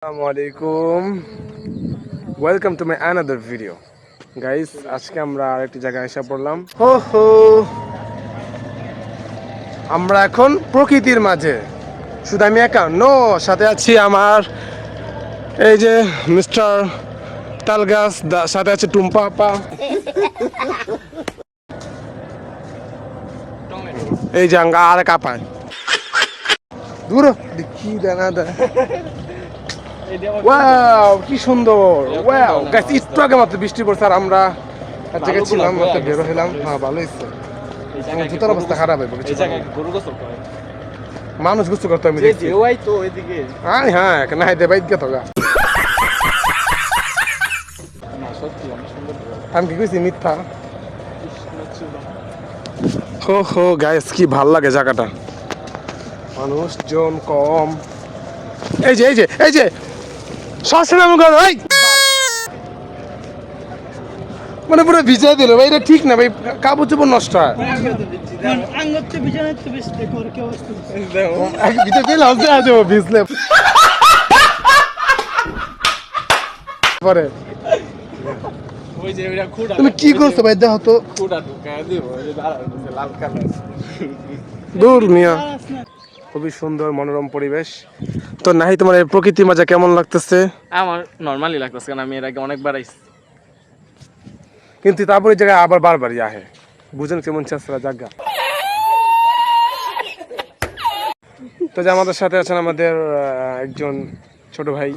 আসসালামুয়ালাইকুম, welcome to my another video guys. আজকে আমরা আরেকটি জায়গায় এসে পড়লাম। হো হো, আমরা এখন প্রকৃতির মাঝে। শুধু আমি একা নো, সাথে আছি আমার এই যে মিস্টার তালগাছ, সাথে আছে টুম্পা আপা, এই যে আঙ্গা আর কাপায় দূর কি দেনা দেয়। ওয়াও কি সুন্দর, ওয়াও গাইস, একটু আগে মাত্র বৃষ্টি পড়ছে আর আমরা এক জায়গায় ছিলাম, মাত্র বের হলাম। হ্যাঁ ভালো হয়েছে, জুতার অবস্থা খারাপ হয়ে পড়েছে। মানুষ গুছু করতো আমি দেখছি। হ্যাঁ হ্যাঁ, না দে বাইক গেতো গা। আমি কি কইছি মিথ্যা? হো হো গাইস, কি ভাল লাগে জায়গাটা, মানুষজন কম। এই যে এই যে এই যে সসনাম গো ভাই, মানে পুরো ভিজাই দিল ভাই, এটা ঠিক না ভাই, কাপড় চোপড় নষ্ট হয়। পরে তুমি কি করছো ভাই, দেখো তো দূর মিয়া। খুবই সুন্দর মনোরম পরিবেশ। তো নাহি, তোমার এই প্রকৃতির মাঝে কেমন লাগতেছে? আমার নরমালি লাগতেছে, কারণ আমি এর আগে অনেকবার আইছি। কিন্তু তারপরে জায়গায় আবার বারবারই আহে, বুঝেন কেমন চেষ্টা জায়গা। তো যে আমাদের সাথে আছেন আমাদের একজন ছোট ভাই।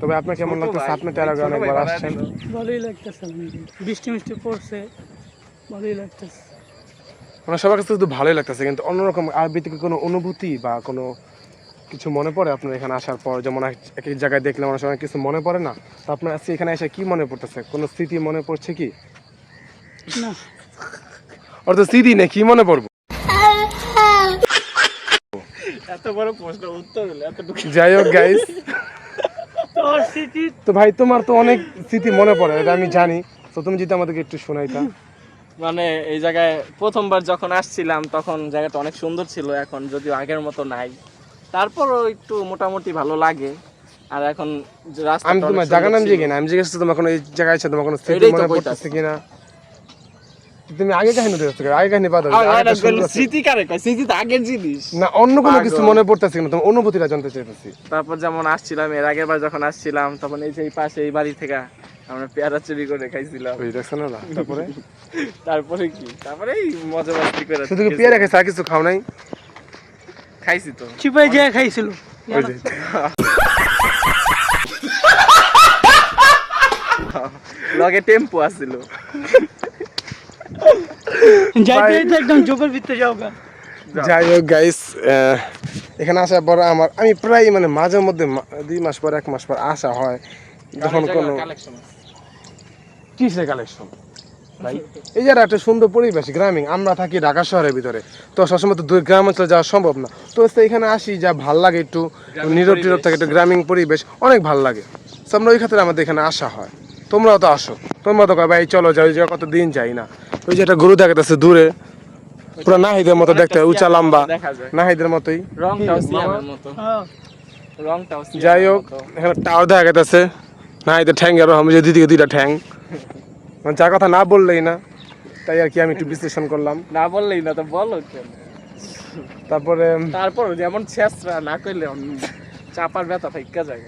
তবে আপনার কেমন লাগতেছে? আপনি তো এর আগে অনেকবার আসছেন। ভালোই লাগতেছে, বৃষ্টি মিষ্টি পড়ছে, ভালোই লাগতেছে। মানে সবার কাছে শুধু ভালোই লাগতেছে, কিন্তু অন্যরকম আর ভিতরে কোনো অনুভূতি বা কোনো কিছু মনে পড়ে আপনার এখানে আসার পর? যেমন এক এক জায়গায় দেখলে অনেক সময় কিছু মনে পড়ে না, তো আপনার আজকে এখানে এসে কি মনে পড়তেছে? কোনো স্মৃতি মনে পড়ছে কি? না, ওর তো স্মৃতি নেই, কি মনে পড়বো? এত বড় প্রশ্নের উত্তর হলো এতটুকু। যাই হোক গাইস, তোর স্মৃতি তো ভাই তোমার তো অনেক স্মৃতি মনে পড়ে, এটা আমি জানি। তো তুমি যদি আমাদেরকে একটু শোনাইতা। মানে এই জায়গায় প্রথমবার যখন আসছিলাম তখন জায়গাটা অনেক সুন্দর ছিল, এখন যদিও আগের মতো নাই, তারপরও একটু মোটামুটি ভালো লাগে। আর এখন রাস্তা, আমি তোমার জায়গার নাম জিজ্ঞেস না, আমি জিজ্ঞেস করছি তোমার কোনো এই জায়গায় আছে, তোমার কোনো স্মৃতি মনে পড়তেছে কিনা? তুমি আগে কাহিনী দেখছো, আগে কাহিনী বাদ দাও। স্মৃতি কারে কয়? স্মৃতি তো আগের জিনিস না, অন্য কোনো কিছু মনে পড়তেছে কিনা, তোমার অনুভূতিটা জানতে চাইতেছি। তারপর যেমন আসছিলাম, এর আগের বার যখন আসছিলাম তখন এই যে এই পাশে এই বাড়ি থেকে আমরা পেয়ারা চুরি করে খাইছিলাম। ওই দেখছো না? তারপরে তারপরে কি, তারপরে এই মজা মাস্তি করে শুধু কি পেয়ারা খাইছো, আর কিছু খাও নাই? খাইছি তো, চিপাই যে খাইছিল, ওই যে লগে টেম্পো আছিল। যাইতে যাইতে একদম জোকের ভিতরে যাও গা। যাই হোক গাইস, এখানে আসার পর আমি প্রায় মানে মাঝে মধ্যে 2 মাস পর 1 মাস পর আসা হয়, যখন কোনো কিসের কালেকশন ভাই। এই যে একটা সুন্দর পরিবেশ, গ্রামীণ। আমরা থাকি ঢাকা শহরের ভিতরে, তো সবসময় তো গ্রাম অঞ্চলে যাওয়া সম্ভব না। তো এখানে আসি, যা ভাল লাগে, একটু নীরব টিরব থাকে, একটু গ্রামীণ পরিবেশ অনেক ভাল লাগে। তো আমরা ওই খাতিরে আমাদের এখানে আসা হয়। তোমরাও তো আসো, তোমরা তো কয় ভাই চলো যাই, যে কতদিন যাই না। ওই যে একটা গরু দেখাতেছে দূরে, পুরো নাহিদের মতো দেখতে, উঁচা লম্বা, নাহিদের মতোই। যাই হোক, এখানে টাওয়ার দেখা গেছে, নাহিদের ঠ্যাঙ্গের আমি যে দিদিকে 2টা ঠ্যাং, মানে যার কথা না বললেই না, তাই আর কি আমি একটু বিশ্লেষণ করলাম। না বললেই না তো বলো। তারপর যেমন ছেঁচড়া না করলে চাপার ব্যথা থাইকা যায়।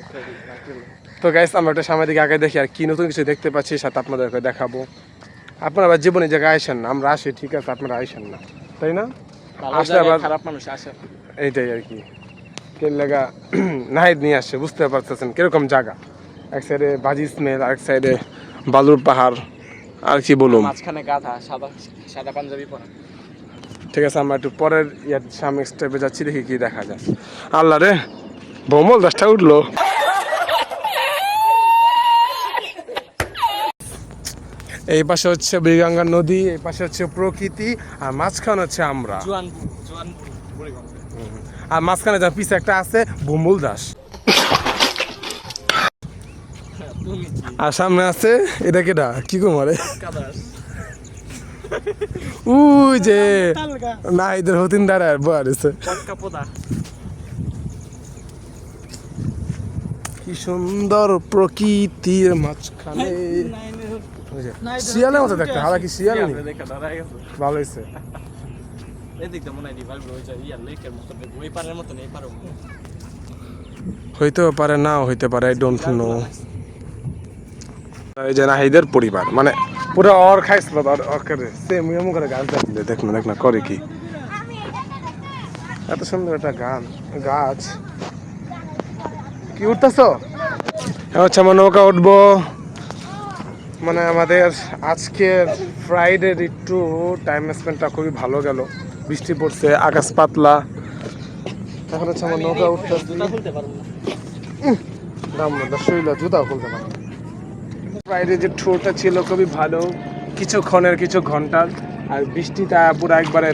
তো গাইস, আমরা একটা সামনের দিকে আগে দেখি আর কি নতুন কিছু দেখতে পাচ্ছি, সাথে আপনাদেরকে দেখাবো। আপনারা আবার জীবনে জায়গায় আসেন না, আমরা আসি ঠিক আছে, আপনারা আসেন না, তাই না? আসলে আবার খারাপ মানুষ আসে, এইটাই আর কি। কে লেগা নাহিদ নিয়ে আসছে, বুঝতে পারতেছেন কিরকম জায়গা। এক সাইডে বাজি স্মেল, আরেক সাইডে বালুর পাহাড়, আর কি বলুন, মাঝখানে গাধা, সাদা সাদা পাঞ্জাবি পরা। ঠিক আছে, আমরা একটু পরের সামনে স্টেপে যাচ্ছি, দেখি কি দেখা যায়। আল্লাহ রে, ভ্রমল 10টা উঠলো। এই পাশে হচ্ছে বুড়িগঙ্গা নদী, এই পাশে হচ্ছে প্রকৃতি, আর মাঝখানে হচ্ছে আমরা, আর মাঝখানে যার পিছে একটা আছে বুমবুল দাস, আর সামনে আছে এটা কেডা, কি কুমারে, উই যে না এদের হতিন দাঁড়ায় বয়ার কি সুন্দর প্রকৃতির মাঝখানে ওই যে, শিয়ালের মতো দেখতে হালা কি শিয়াল নেই দেখে ডরাই গেছে ভালো হয়েছে এদিকটা মনে হয় রিভার ওই যে ইয়ার লেকের মতো ওই পারের মতো এই পারো হইতেও পারে নাও হইতে পারে আই ডোন্ট নো এই যে নাহিদের পরিবার মানে পুরো অর খাইছিল অর করে সেম এমন করে গাছ দেখলে দেখ না করে কি এত সুন্দর একটা গাছ কি উঠতেছ হচ্ছে আমার নৌকা উঠবো মানে আমাদের আজকের ফ্রাইডে একটু টাইম স্পেন্ডটা খুবই ভালো গেল বৃষ্টি পড়ছে আকাশ পাতলা এখন হচ্ছে আমার নৌকা উঠতেছি খুলতে পারবো শরীর জুতাও খুলতে পারে ফ্রাইডে যে ট্যুরটা ছিল খুবই ভালো কিছু ঘন্টার আর বৃষ্টিটা পুরো একবারে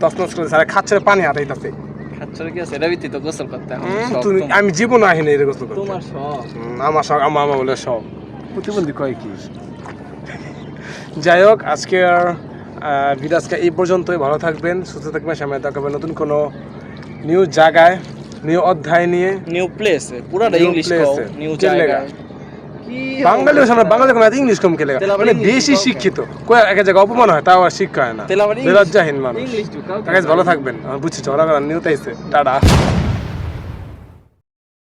তছনছ করে সারা খাচ্ছে পানি হাতাইতেছে খাচ্ছর কি আছে এটা ভিত্তি তো গোসল করতে এখন তুমি আমি জীবন আহিনি এটা গোসল করতে তোমার শখ আমার শখ আমার বলে সব প্রতিবন্ধী কয় কি যাই হোক আজকের ভিডিও আজকে এই পর্যন্তই ভালো থাকবেন সুস্থ থাকবেন সামনে দেখাবেন নতুন কোনো নিউ জায়গায় নিউ অধ্যায় নিয়ে নিউ প্লেস পুরাটা ইংলিশ কও নিউ জায়গা কি বাঙালি বাঙালি কোনো ইংলিশ কম খেলে মানে বেশি শিক্ষিত কয় এক জায়গায় অপমান হয় তাও আর শিক্ষা হয় না তেলাবাড়ি লজ্জাহীন মানুষ ইংলিশ ঢুকাও ভালো থাকবেন আমার বুঝছি ওরা নিউ তাইছে টাটা